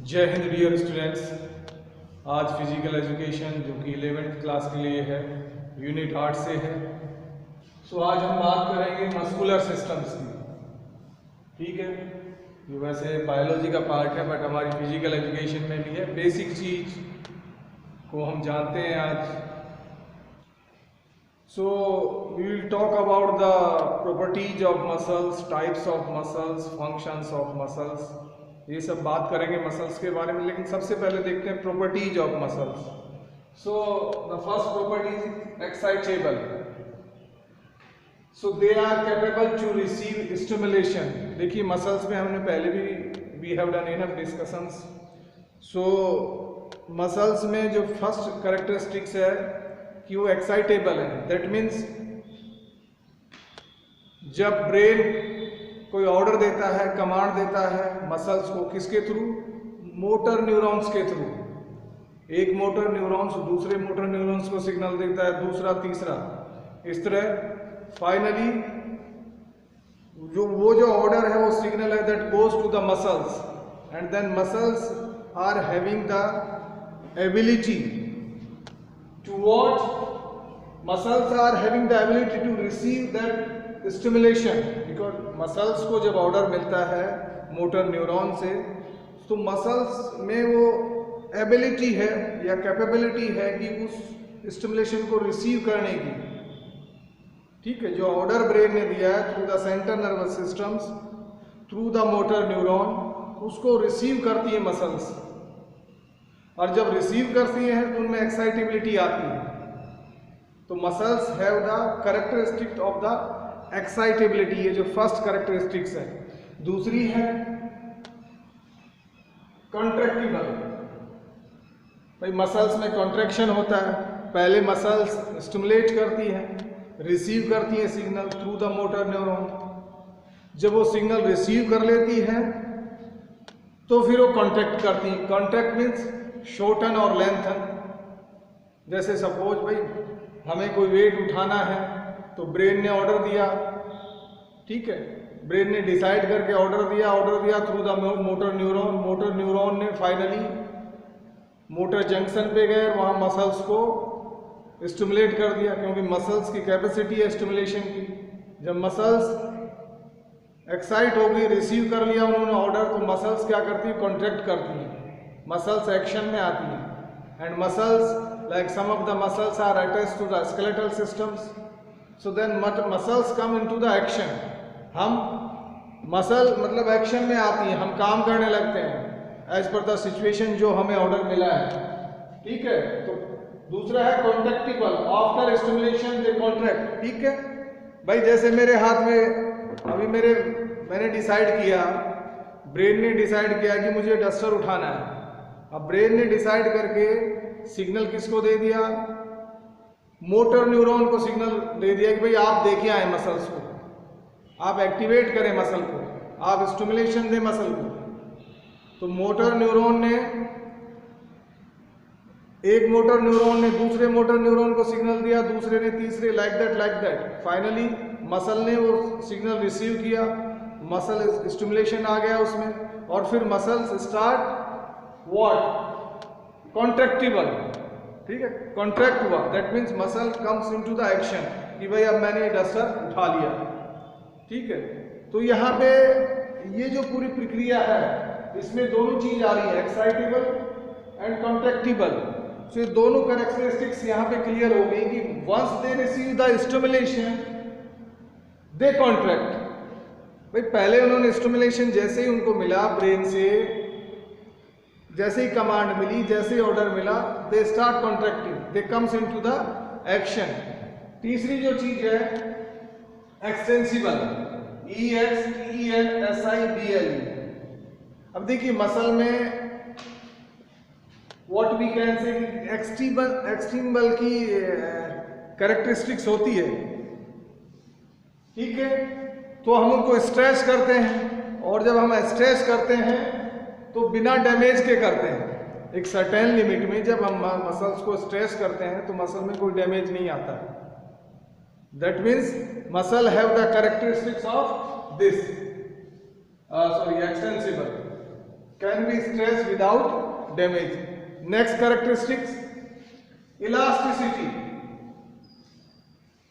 जय Hind dear students. आज physical education जो कि 11th क्लास के लिए है, यूनिट 8 से है। सो आज हम बात करेंगे मस्कुलर सिस्टम्स की। ठीक है, ये वैसे बायोलॉजी का पार्ट है बट हमारी फिजिकल एजुकेशन में भी है। बेसिक चीज को हम जानते हैं आज। So we will talk about the properties of muscles, types of muscles, functions of muscles, ये सब बात करेंगे मसल्स के बारे में। लेकिन सबसे पहले देखते हैं properties of muscles. So the first property is excitable. So they are capable to receive stimulation. देखिए मसल्स में हमने पहले भी we have done enough discussions. So muscles में जो फर्स्ट कैरेक्टरिस्टिक्स है कि वो एक्साइटेबल है। दैट मीन्स जब ब्रेन कोई ऑर्डर देता है, कमांड देता है मसल्स को, किसके थ्रू? मोटर न्यूरॉन्स के थ्रू। एक मोटर न्यूरॉन्स दूसरे मोटर न्यूरॉन्स को सिग्नल देता है, दूसरा तीसरा, इस तरह फाइनली जो ऑर्डर है वो सिग्नल है that goes to the muscles and then muscles are having the ability to what? Muscles are having the ability to receive that stimulation. Because muscles को जब ऑर्डर मिलता है मोटर न्यूरॉन से, तो मसल्स में वो एबिलिटी है या कैपेबिलिटी है कि उस स्टिमुलेशन को रिसीव करने की। ठीक है, जो ऑर्डर ब्रेन ने दिया है through the central nervous systems, through the motor neuron, उसको रिसीव करती है मसल्स। और जब रिसीव करती हैं तो उनमें एक्साइटेबिलिटी आती है। तो muscles have the characteristic of the excitability, ये जो फर्स्ट कैरेक्टरिस्टिक्स है। दूसरी है कॉन्ट्रैक्टिबल। भाई मसल्स में कॉन्ट्रैक्शन होता है। पहले मसल्स स्टिमुलेट करती हैं, रिसीव करती हैं signal through the motor neuron. जब वो सिग्नल रिसीव कर लेती है तो फिर वो कॉन्ट्रैक्ट करती हैं। कॉन्ट्रैक्ट मीन्स शॉर्टन और लेंथन। जैसे सपोज भाई हमें कोई वेट उठाना है तो ब्रेन ने ऑर्डर दिया, ठीक है, ब्रेन ने डिसाइड करके ऑर्डर दिया through the motor neuron. Motor neuron ने फाइनली मोटर जंक्शन पे गए, वहाँ मसल्स को स्टिमुलेट कर दिया, क्योंकि मसल्स की कैपेसिटी है स्टिमुलेशन की। जब मसल्स एक्साइट हो गई, रिसीव कर लिया उन्होंने ऑर्डर, तो मसल्स क्या करती है? कॉन्ट्रैक्ट करती हैं, मसल्स एक्शन में आती हैं। And muscles like some of the muscles are attached to the skeletal systems, so then muscles come into the action. हम मसल मतलब एक्शन में आती हैं, हम काम करने लगते हैं एज पर द सिचुएशन जो हमें ऑर्डर मिला है। ठीक है, तो दूसरा है कॉन्ट्रैक्टिबल। After stimulation they contract. ठीक है भाई, जैसे मेरे हाथ में अभी मैंने डिसाइड किया, ब्रेन ने डिसाइड किया कि मुझे डस्टर उठाना है। अब ब्रेन ने डिसाइड करके सिग्नल किसको दे दिया? मोटर न्यूरॉन को सिग्नल दे दिया कि भाई आप देखे आए मसल्स को, आप एक्टिवेट करें मसल को, आप स्टिमुलेशन दें मसल को। तो मोटर न्यूरॉन ने, एक मोटर न्यूरॉन ने दूसरे मोटर न्यूरॉन को सिग्नल दिया, दूसरे ने तीसरे, लाइक दैट। फाइनली मसल ने वो सिग्नल रिसीव किया, मसल स्टिमुलेशन आ गया उसमें, और फिर मसल्स स्टार्ट व्हाट? कॉन्ट्रैक्टिबल। ठीक है, कॉन्ट्रैक्ट हुआ, that means muscle comes into the action कि भाई अब मैंने डस्टर उठा लिया। ठीक है, तो यहाँ पे ये जो पूरी प्रक्रिया है इसमें दोनों चीज आ रही है, एक्साइटेबल एंड कॉन्ट्रैक्टिबल। तो ये दोनों कैरेक्टरिस्टिक्स यहाँ पे क्लियर हो गई कि once they receive the stimulation they contract. भाई पहले उन्होंने स्टिमुलेशन जैसे ही उनको मिला ब्रेन से, जैसे ही कमांड मिली, जैसे ही ऑर्डर मिला, they start contracting, they comes into the action. तीसरी जो चीज है एक्सटेंसिबल, EXTENSIBLE। अब देखिए मसल में what we can say extensible की कैरेक्टरिस्टिक्स होती है। ठीक है, तो हम उनको स्ट्रेच करते हैं, और जब हम स्ट्रेच करते हैं तो बिना डैमेज के करते हैं। एक सर्टेन लिमिट में जब हम मसल्स को स्ट्रेच करते हैं तो मसल में कोई डैमेज नहीं आता है। That means muscle have the characteristics of this extensible. Can be stretch without damage. Next characteristics, elasticity,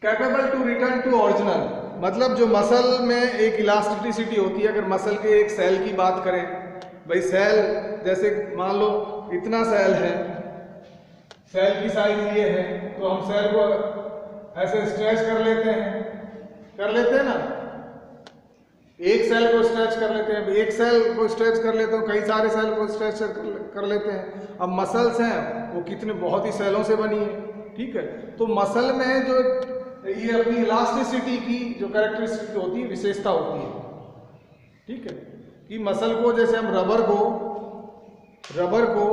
capable to return to original. मतलब जो मसल में एक इलास्टिसिटी होती है, अगर मसल के एक सेल की बात करें, भाई सेल जैसे मान लो इतना सेल है, सेल की साइज ये है, तो हम सेल को ऐसे स्ट्रेच कर लेते हैं ना, एक सेल को स्ट्रेच कर लेते हैं, एक सेल को स्ट्रेच कर लेते हैं, कई सारे सेल को स्ट्रेच कर लेते हैं। अब मसल्स हैं वो कितने बहुत ही सेलों से बनी है, ठीक है। तो मसल में जो ये अपनी इलास्टिसिटी की जो कैरेक्टरिस्टिक होती है, विशेषता होती है, ठीक है, कि मसल को जैसे हम रबर को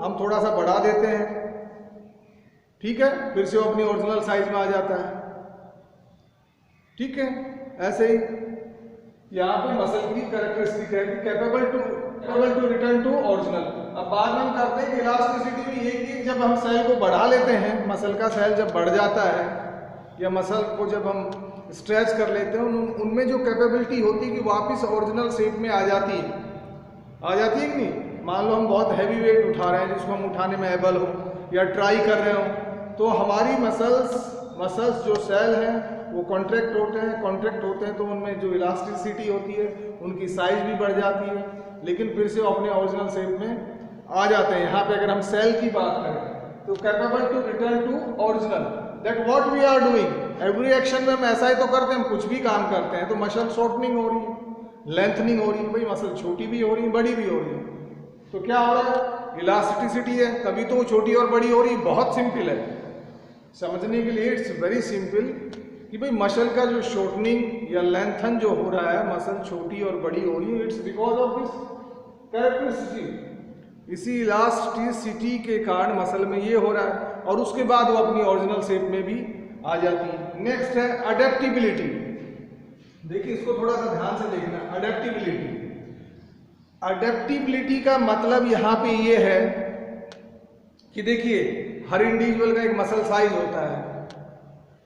हम थोड़ा सा बढ़ा देते हैं, ठीक है, फिर से वो अपनी ओरिजिनल साइज में आ जाता है, ठीक है। ऐसे ही यहाँ पे मसल की कैरेक्टरिस्टिक है कि capable to return to original. अब बाद में हम करते हैं कि इलास्टिसिटी में ये कि जब हम सेल को बढ़ा लेते हैं, मसल का सेल जब बढ़ जाता है या मसल को जब हम स्ट्रेच कर लेते हैं, उनमें जो कैपेबिलिटी होती है कि वापस ओरिजिनल शेप में आ जाती है कि नहीं। मान लो हम बहुत हैवी वेट उठा रहे हैं जिसको हम उठाने में एबल हो या ट्राई कर रहे हो, तो हमारी मसल्स जो सेल हैं वो कॉन्ट्रैक्ट होते हैं तो उनमें जो इलास्टिसिटी होती है उनकी साइज भी बढ़ जाती है, लेकिन फिर से वो अपने ओरिजिनल शेप में आ जाते हैं। यहाँ पे अगर हम सेल की बात करें तो capable to return to original, that what we are doing. Every action में हम ऐसा ही तो करते हैं, हम कुछ भी काम करते हैं तो मसल शॉर्टनिंग हो रही है, लेंथनिंग हो रही है, भाई मसल छोटी भी हो रही है, बड़ी भी हो रही है, तो क्या हो रहा है, इलास्टिसिटी है, तभी तो छोटी और बड़ी हो रही है। बहुत सिंपल है समझने के लिए, इट्स वेरी सिंपल कि भाई मसल का जो शॉर्टनिंग या लेंथन जो हो रहा है, मसल छोटी और बड़ी हो रही है, it's because of this characteristic. इसी इलास्टिसिटी के कारण मसल में ये हो रहा है और उसके बाद वो अपनी ओरिजिनल शेप में भी आ जाती है। नेक्स्ट है अडेप्टिबिलिटी। देखिए इसको थोड़ा सा ध्यान से देखना, अडेप्टिबिलिटी का मतलब यहाँ पे ये है कि देखिए हर इंडिविजुअल का एक मसल साइज होता है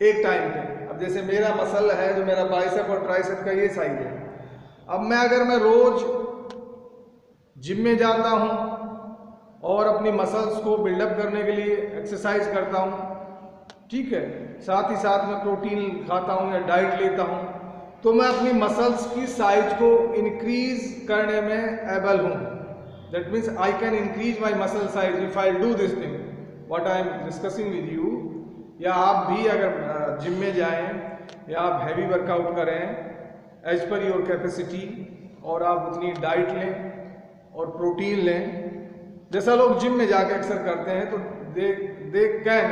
एक टाइम पे। अब जैसे मेरा मसल है, जो मेरा बाइसेप और ट्राइसेप का ये साइज है, अब अगर मैं रोज जिम में जाता हूँ और अपनी मसल्स को बिल्डअप करने के लिए एक्सरसाइज करता हूँ, ठीक है, साथ ही साथ में प्रोटीन खाता हूँ या डाइट लेता हूँ, तो मैं अपनी मसल्स की साइज को इंक्रीज करने में एबल हूँ। That means I can increase my muscle size if I do this thing what I am discussing with you. या आप भी अगर जिम में जाएं या आप हैवी वर्कआउट करें एज पर योर कैपेसिटी, और आप उतनी डाइट लें और प्रोटीन लें, जैसा लोग जिम में जाके अक्सर करते हैं, तो they can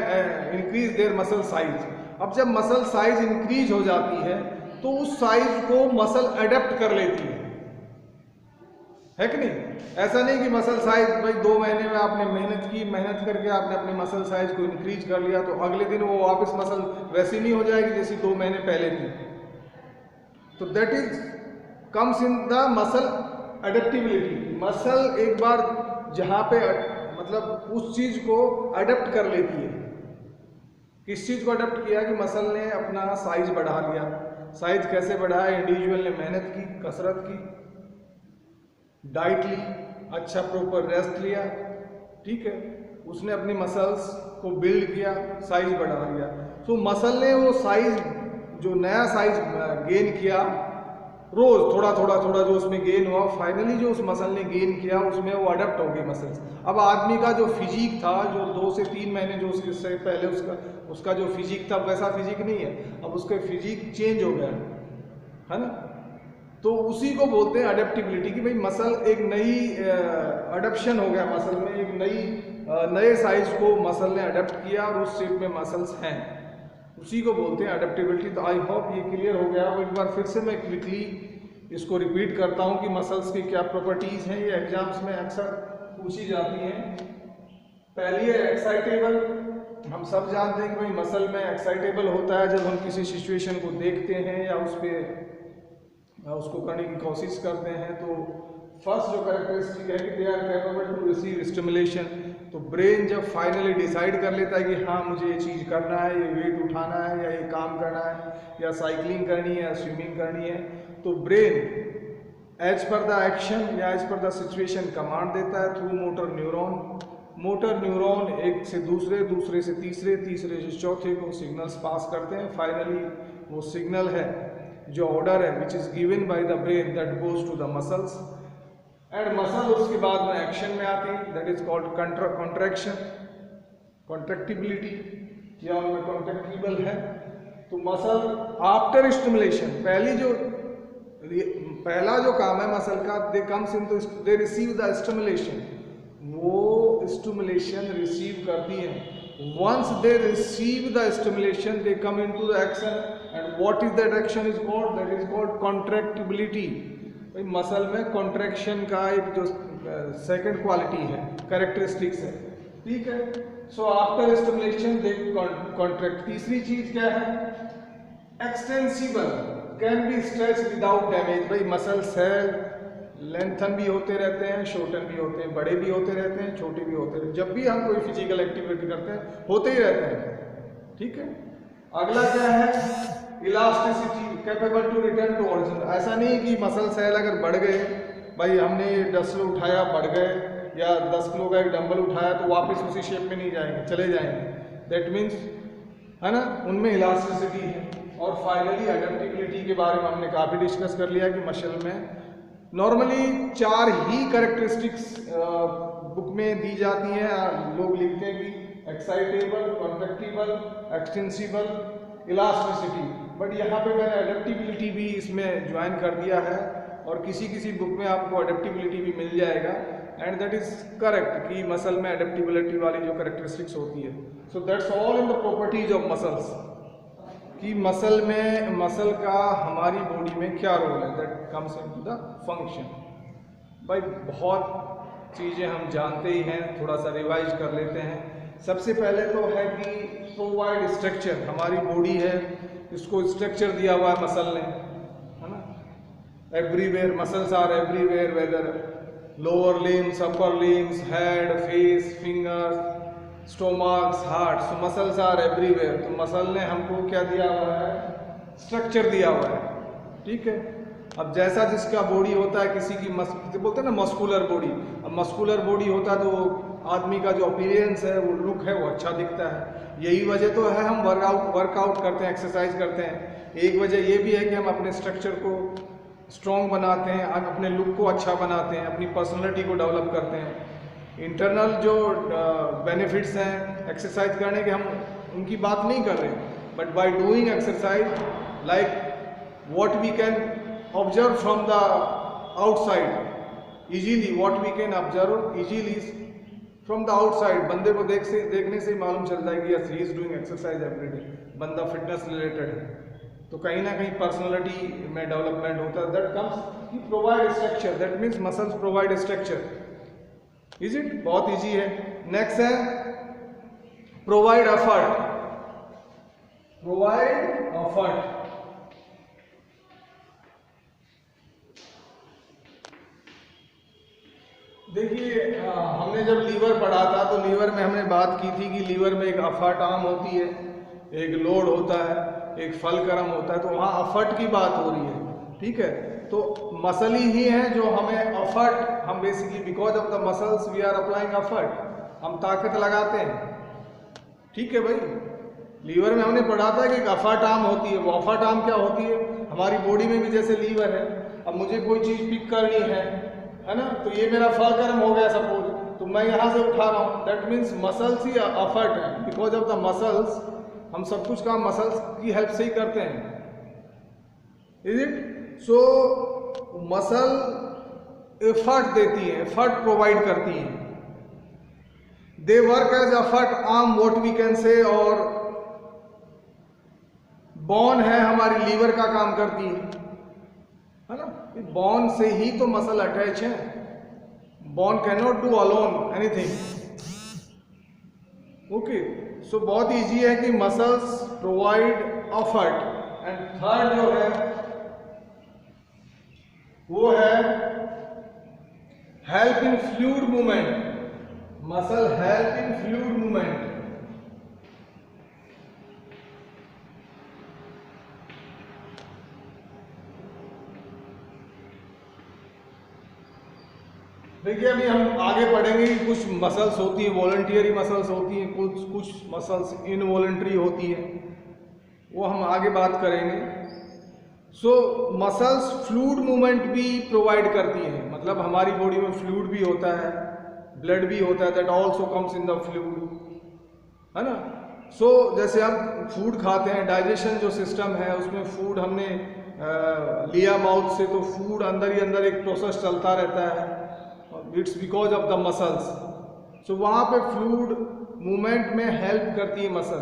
increase their muscle size. अब जब मसल साइज इंक्रीज हो जाती है तो उस साइज को मसल अडेप्ट कर लेती है कि नहीं। ऐसा नहीं कि मसल साइज भाई 2 महीने में आपने मेहनत करके आपने अपने मसल साइज को इंक्रीज कर लिया तो अगले दिन वो वापस मसल वैसी नहीं हो जाएगी जैसी 2 महीने पहले थी। तो that is comes in the muscle adaptability. Muscle एक बार जहाँ पे मतलब उस चीज को अडेप्ट कर लेती है। किस चीज को अडेप्ट किया कि मसल ने अपना साइज बढ़ा लिया। साइज कैसे बढ़ाया, इंडिविजुअल ने मेहनत की, कसरत की, डाइट ली, अच्छा प्रॉपर रेस्ट लिया, ठीक है, उसने अपनी मसल्स को बिल्ड किया, साइज बढ़ा लिया। तो मसल ने वो साइज जो नया साइज गेन किया, रोज थोड़ा जो उसमें गेन हुआ, फाइनली जो उस मसल ने गेन किया उसमें वो अडेप्ट हो गई मसल्स। अब आदमी का जो फिजिक था, जो 2 से 3 महीने जो उससे पहले उसका जो फिजिक था वैसा फिजिक नहीं है, अब उसका फिजिक चेंज हो गया है ना। तो उसी को बोलते हैं अडेप्टिबिलिटी कि भाई मसल एक नई अडेप्शन हो गया, मसल में एक नए साइज को मसल ने अडेप्ट किया और उस शेप में मसल्स हैं, उसी को बोलते हैं अडेप्टिबिलिटी। तो आई होप ये क्लियर हो गया। एक बार फिर से मैं क्विकली इसको रिपीट करता हूँ कि मसल्स की क्या प्रॉपर्टीज हैं, ये एग्जाम्स में अक्सर पूछी जाती हैं। पहली है एक्साइटेबल। हम सब जानते हैं कि भाई मसल में एक्साइटेबल होता है जब हम किसी सिचुएशन को देखते हैं या उसको करने की कोशिश करते हैं। तो फर्स्ट जो कैरेक्टरिस्टिक है कि they are capable to receive stimulation. तो ब्रेन जब फाइनली डिसाइड कर लेता है कि हाँ मुझे ये चीज़ करना है, ये वेट उठाना है या ये काम करना है या साइकिलिंग करनी है या स्विमिंग करनी है, तो brain as per the action या as per the situation command देता है through motor neuron. Motor neuron एक से दूसरे, दूसरे से तीसरे, तीसरे से चौथे को सिग्नल्स पास करते हैं। फाइनली वो सिग्नल है जो ऑर्डर है which is given by the brain that goes to the muscles and muscle उसके बाद में एक्शन में आती है, that is called contraction, contractibility या उनमें कॉन्ट्रैक्टिबल है। तो मसल आफ्टर स्टिमुलेशन पहला जो काम है मसल का, they comes into, they receive the stimulation, वो स्टिमुलेशन रिसीव करती है। Once they receive the stimulation they come into the action and what is that action is called, that is called contractibility. भाई muscle में contraction का एक जो second quality है, characteristics है, ठीक है। So after stimulation they contract. तीसरी चीज क्या है, extensible, can be stretch without damage. भाई मसल सेल लेंथन भी होते रहते हैं, शॉर्टन भी होते हैं, बड़े भी होते रहते हैं, छोटे भी होते रहते हैं। जब भी हम कोई फिजिकल एक्टिविटी करते हैं होते ही रहते हैं, ठीक है। अगला क्या है, elasticity, capable to return to origin. ऐसा नहीं कि मसल सेल अगर बढ़ गए, भाई हमने 10 किलो उठाया बढ़ गए, या 10 किलो का एक डंबल उठाया तो वापस उसी शेप में नहीं जाएंगे, चले जाएंगे। दैट मीन्स है ना, उनमें इलास्टिसिटी है। और फाइनली अडेप्टिबिलिटी के बारे में हमने काफ़ी डिस्कस कर लिया कि मसल में नॉर्मली 4 ही कैरेक्टरिस्टिक्स बुक में दी जाती हैं। लोग लिखते हैं कि एक्साइटेबल, कॉन्ट्रैक्टिबल, एक्सटेंसिबल, इलास्टिसिटी, बट यहाँ पे मैंने अडेप्टिबिलिटी भी इसमें ज्वाइन कर दिया है और किसी किसी बुक में आपको अडेप्टिबिलिटी भी मिल जाएगा एंड दैट इज करेक्ट कि मसल में अडेप्टिबिलिटी वाली जो कैरेक्टरिस्टिक्स होती है। So that's all in the properties of muscles कि मसल का हमारी बॉडी में क्या रोल है, that comes into the function. भाई बहुत चीज़ें हम जानते ही हैं, थोड़ा सा रिवाइज कर लेते हैं। सबसे पहले तो है कि प्रोवाइड स्ट्रक्चर, हमारी बॉडी है इसको स्ट्रक्चर दिया हुआ है मसल ने, है ना। Everywhere muscles are everywhere, whether lower limbs, upper limbs, head, face, fingers, stomachs, heart, so muscles are everywhere. तो मसल ने हमको क्या दिया हुआ है, स्ट्रक्चर दिया हुआ है, ठीक है। अब जैसा जिसका बॉडी होता है, किसी की बोलते हैं ना मस्कुलर बॉडी, अब मस्कुलर बॉडी होता है तो आदमी का जो अपीयरेंस है, वो लुक है, वो अच्छा दिखता है। यही वजह तो है हम वर्कआउट करते हैं, एक्सरसाइज करते हैं। एक वजह ये भी है कि हम अपने स्ट्रक्चर को स्ट्रॉन्ग बनाते हैं, अपने लुक को अच्छा बनाते हैं, अपनी पर्सनैलिटी को डेवलप करते हैं। इंटरनल जो बेनिफिट्स हैं एक्सरसाइज करने के, हम उनकी बात नहीं कर रहे, but by doing exercise like what we can observe from the outside easily, what we can observe easily from the outside. बंदे को देखने से ही मालूम चलता है कि yes he is doing exercise every day, बंदा फिटनेस रिलेटेड है, तो कहीं ना कहीं पर्सनैलिटी में डेवलपमेंट होता है। That comes provide structure, that means muscles provide structure. Is it, बहुत इजी है। नेक्स्ट है प्रोवाइड एफर्ट, प्रोवाइड एफर्ट। देखिए हमने जब लीवर पढ़ा था तो लीवर में हमने बात की थी कि लीवर में एक एफर्ट आर्म होती है, एक लोड होता है, एक फलक्रम होता है, तो वहाँ एफर्ट की बात हो रही है, ठीक है। तो मसल ही है जो हमें एफर्ट, हम basically because of the muscles we are applying effort, हम ताकत लगाते हैं, ठीक है भाई। लीवर में हमने पढ़ा था कि एक एफर्ट आर्म होती है। वो एफर्ट आर्म क्या होती है, हमारी बॉडी में भी जैसे लीवर है, अब मुझे कोई चीज़ पिक करनी है ना, तो ये मेरा फलक्रम हो गया सपोज, तो मैं यहाँ से उठा रहा हूँ, that means muscles he effort है। बिकॉज ऑफ द मसल्स हम सब कुछ काम मसल्स की हेल्प से ही करते हैं, is it. So muscle effort देती है, एफर्ट प्रोवाइड करती है, they work as effort arm, what we can say. और बोन है हमारी लीवर का काम करती है ना, बोन से ही तो मसल अटैच है, bone can not do alone anything, okay. So बहुत इजी है कि muscles provide effort. And third जो है वो है help in fluid movement, muscle help in fluid movement. देखिए अभी हम आगे पढ़ेंगे कि कुछ मसल्स होती हैं वॉलंटियरी मसल्स होती हैं, कुछ मसल्स इनवॉलंटरी होती हैं, वो हम आगे बात करेंगे। सो मसल्स फ्लूइड मूवमेंट भी प्रोवाइड करती हैं, मतलब हमारी बॉडी में फ्लूइड भी होता है, ब्लड भी होता है, that also comes in the fluid, है ना। सो जैसे हम फूड खाते हैं, डाइजेशन जो सिस्टम है उसमें फूड हमने लिया माउथ से, तो फूड अंदर ही अंदर एक प्रोसेस चलता रहता है, it's because of the muscles. So वहाँ पे फ्लूइड मूवमेंट में हेल्प करती है मसल,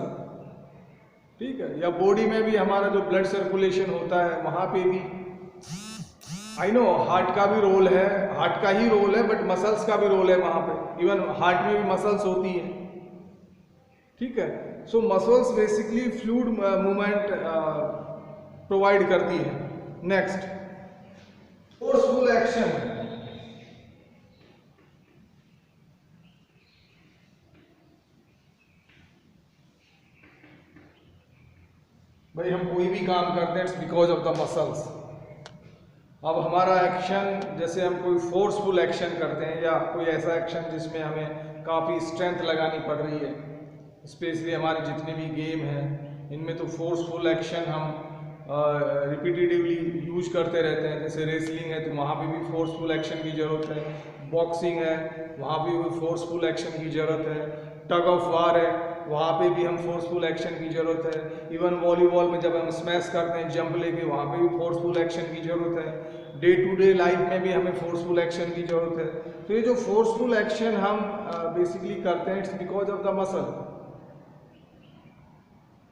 ठीक है। या बॉडी में भी हमारा जो ब्लड सर्कुलेशन होता है वहाँ पे भी, आई नो हार्ट का भी रोल है, हार्ट का ही रोल है, बट मसल्स का भी रोल है वहाँ पे, इवन हार्ट में भी मसल्स होती हैं, ठीक है। So muscles basically fluid movement provide करती है। Next, forceful action. भाई हम कोई भी काम करते हैं it's because of the muscles. अब हमारा एक्शन, जैसे हम कोई फोर्सफुल एक्शन करते हैं या कोई ऐसा एक्शन जिसमें हमें काफ़ी स्ट्रेंथ लगानी पड़ रही है, स्पेशली हमारे जितने भी गेम हैं इनमें तो फोर्सफुल एक्शन हम रिपीटेटिवली यूज करते रहते हैं। जैसे रेसलिंग है तो वहाँ पे भी फोर्सफुल एक्शन की ज़रूरत है, बॉक्सिंग है वहाँ पे भी फोर्सफुल एक्शन की ज़रूरत है, टग ऑफ वार है वहाँ पे भी हम फोर्सफुल एक्शन की ज़रूरत है, इवन वॉलीबॉल में जब हम स्मैश करते हैं जंप लेके वहाँ पे भी फोर्सफुल एक्शन की ज़रूरत है, डे टू डे लाइफ में भी हमें फोर्सफुल एक्शन की ज़रूरत है। तो ये जो फोर्सफुल एक्शन हम बेसिकली करते हैं it's because of the muscle.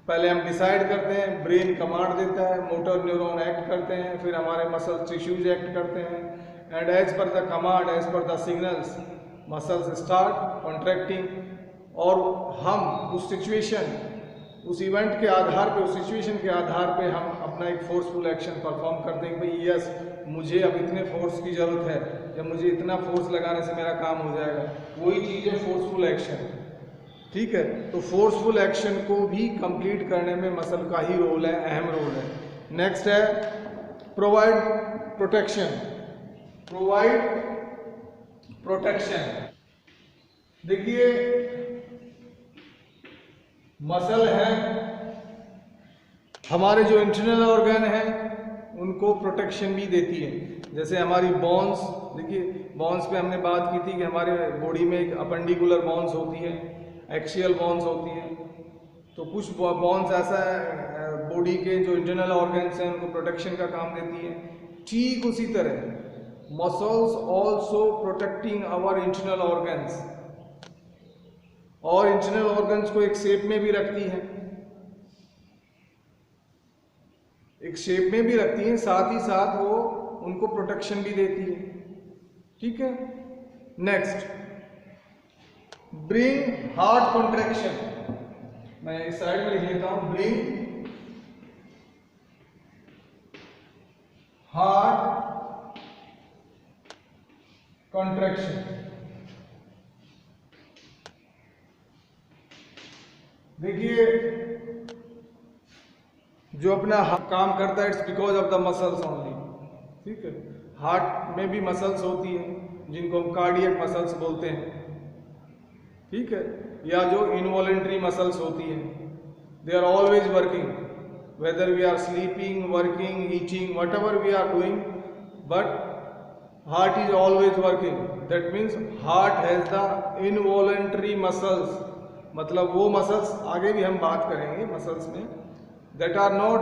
पहले हम डिसाइड करते हैं, ब्रेन कमांड देता है, मोटर न्यूरॉन एक्ट करते हैं, फिर हमारे मसल टिश्यूज एक्ट करते हैं, and as per the command, as per the signals muscles start contracting, और हम उस सिचुएशन, उस इवेंट के आधार पे, उस सिचुएशन के आधार पे हम अपना एक फोर्सफुल एक्शन परफॉर्म करते हैं कि भाई यस मुझे अब इतने फोर्स की ज़रूरत है या मुझे इतना फोर्स लगाने से मेरा काम हो जाएगा, वही चीज़ है फोर्सफुल एक्शन, ठीक है। तो फोर्सफुल एक्शन को भी कंप्लीट करने में मसल का ही रोल है, अहम रोल है। नेक्स्ट है प्रोवाइड प्रोटेक्शन। प्रोवाइड प्रोटेक्शन, देखिए मसल है, हमारे जो इंटरनल ऑर्गन है उनको प्रोटेक्शन भी देती है। जैसे हमारी बोन्स, देखिए बोन्स पे हमने बात की थी कि हमारे बॉडी में एक अपेंडिकुलर बोन्स होती है, एक्सियल बोन्स होती है, तो कुछ बोन्स ऐसा है बॉडी के जो इंटरनल ऑर्गन्स हैं उनको प्रोटेक्शन का काम देती है। ठीक उसी तरह muscles also protecting our internal organs, और इंटरनल ऑर्गन्स को एक शेप में भी रखती है, एक शेप में भी रखती है, साथ ही साथ वो उनको प्रोटेक्शन भी देती है, ठीक है। नेक्स्ट, ब्रिंग हार्ट कॉन्ट्रैक्शन, मैं इस साइड में लिख लेता हूं, ब्रिंग हार्ट कॉन्ट्रैक्शन। देखिए जो अपना काम करता है it's because of the muscles only, ठीक है। हार्ट में भी मसल्स होती हैं जिनको हम कार्डियक मसल्स बोलते हैं, ठीक है, या जो इनवॉलेंट्री मसल्स होती हैं, they are always working, whether we are sleeping, working, eating, whatever we are doing, but heart is always working. That means heart has the involuntary muscles, मतलब वो मसल्स, आगे भी हम बात करेंगे मसल्स में, that are not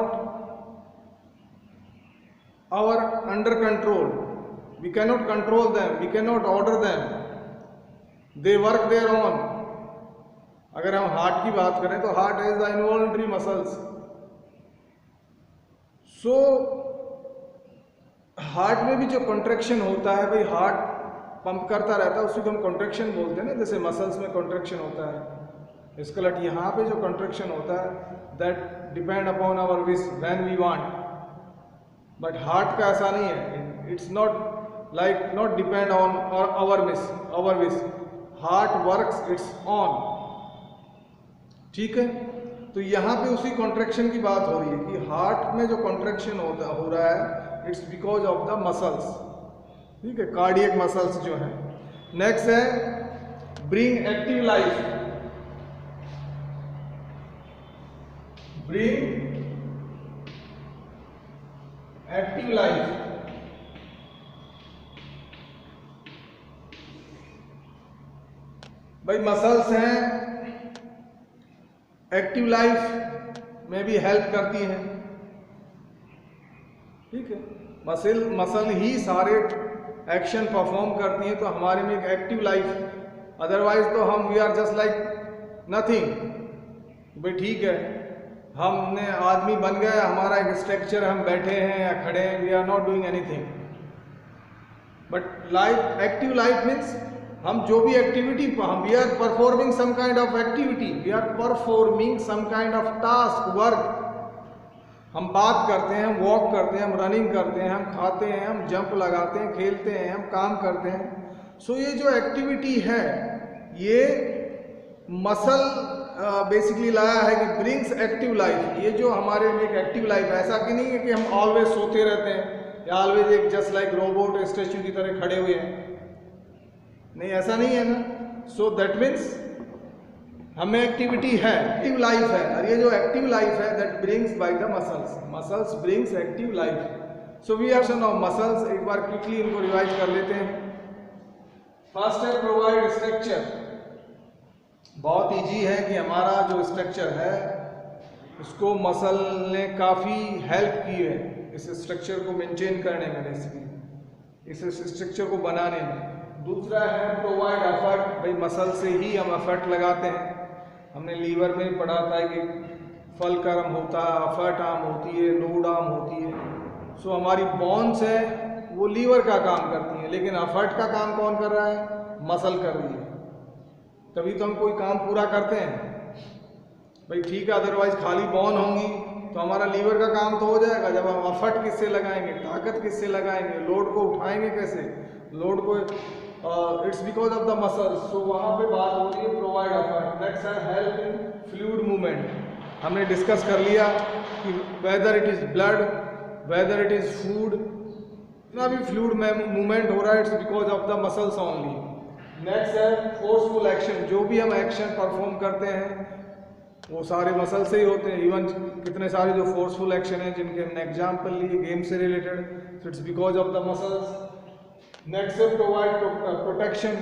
our under control, we can not control them, we can not order them, they work their own. अगर हम हार्ट की बात करें तो heart is the involuntary muscles. So heart में भी जो कॉन्ट्रैक्शन होता है, भाई हार्ट पंप करता रहता है, उसी को हम कॉन्ट्रैक्शन बोलते हैं ना, जैसे मसल्स में कॉन्ट्रैक्शन होता है, इसका लट यहाँ पे जो कॉन्ट्रैक्शन होता है that depend upon our wish when we want, but heart का ऐसा नहीं है, it's not like, not depend on our wish, heart works its own, ठीक है। तो यहाँ पे उसी कॉन्ट्रैक्शन की बात हो रही है कि हार्ट में जो कॉन्ट्रैक्शन हो रहा है it's because of the muscles, ठीक है, कार्डियक मसल्स जो हैं। नेक्स्ट है bring active life, bring active life. भाई मसल्स हैं, एक्टिव लाइफ में भी हेल्प करती हैं, ठीक है। मसल ही सारे एक्शन परफॉर्म करती हैं, तो हमारे में एक एक्टिव लाइफ, अदरवाइज तो हम we are just like nothing. भाई ठीक है, हमने आदमी बन गए, हमारा एक स्ट्रक्चर, हम बैठे हैं या खड़े हैं, we are not doing anything. But life, active life means हम जो भी एक्टिविटी, हम we are performing some kind of activity, we are performing some kind of task, work. हम बात करते हैं, हम वॉक करते हैं, हम रनिंग करते हैं, हम खाते हैं, हम जंप लगाते हैं, खेलते हैं, हम काम करते हैं। सो ये जो एक्टिविटी है, ये मसल बेसिकली लाया है कि ब्रिंग्स एक्टिव लाइफ। ये जो हमारे में एक एक्टिव लाइफ है, ऐसा कि नहीं है कि हम ऑलवेज सोते रहते हैं या ऑलवेज एक जस्ट लाइक रोबोट स्टैच्यू की तरह खड़े हुए हैं, नहीं ऐसा नहीं है ना। सो दैट मीन्स हमें एक्टिविटी है, एक्टिव लाइफ है, और ये जो एक्टिव लाइफ है that brings by the muscles, muscles brings active life. So we have of muscles, एक बार क्विकली इनको रिवाइज कर लेते हैं। फर्स्ट है प्रोवाइड स्ट्रक्चर। बहुत इजी है कि हमारा जो स्ट्रक्चर है उसको मसल ने काफ़ी हेल्प की है इस स्ट्रक्चर को मेंटेन करने में, बेसिकली इस स्ट्रक्चर को बनाने में। दूसरा है प्रोवाइड एफर्ट। भाई मसल से ही हम एफर्ट लगाते हैं, हमने लीवर में पढ़ा था कि फल कर्म होता है, एफर्ट आर्म होती है, लोड आर्म होती है। सो हमारी बोन्स है वो लीवर का काम करती हैं, लेकिन एफर्ट का काम कौन कर रहा है? मसल कर रही है, तभी तो हम कोई काम पूरा करते हैं। भाई ठीक है, अदरवाइज खाली बोन होंगी तो हमारा लीवर का काम तो हो जाएगा, जब हम एफर्ट किससे लगाएंगे, ताकत किससे लगाएंगे, लोड को उठाएंगे कैसे, लोड को it's because of the muscles. So वहाँ पे बात हो रही है प्रोवाइड एफर्ट। नेक्स्ट है हेल्प इन फ्लूइड मूवमेंट। हमने डिस्कस कर लिया कि whether it is blood, whether it is food, इतना भी फ्लूइड में मूवमेंट हो रहा है, it's because of the muscles only. Next है फोर्सफुल एक्शन। जो भी हम एक्शन परफॉर्म करते हैं वो सारे मसल से ही होते हैं। इवन कितने सारे जो फोर्सफुल एक्शन हैं जिनके हमने एग्जाम्पल लिए गेम से related, it's because of the muscles. Next है प्रोवाइड प्रोटेक्शन।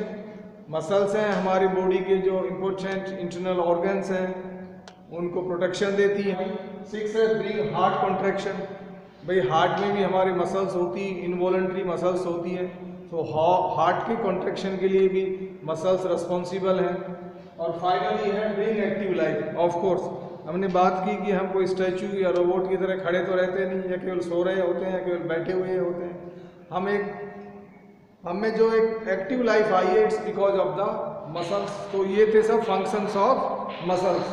मसल्स हैं हमारी बॉडी के जो इम्पोर्टेंट इंटरनल ऑर्गन्स हैं, उनको प्रोटेक्शन देती है। 6 है ब्रिंग हार्ट कॉन्ट्रैक्शन। भाई हार्ट में भी हमारी मसल्स होती, इनवॉलंटरी मसल्स होती हैं, तो हार्ट के कॉन्ट्रैक्शन के लिए भी मसल्स रिस्पॉन्सिबल हैं। और फाइनली है bring active life. Of course हमने बात की कि हम कोई स्टैचू या रोबोट की तरह खड़े तो रहते नहीं, या केवल सो रहे होते हैं या केवल बैठे हुए होते हैं। हमें जो एक एक्टिव लाइफ आई है, it's because of the muscles. तो ये थे सब फंक्शंस ऑफ मसल्स।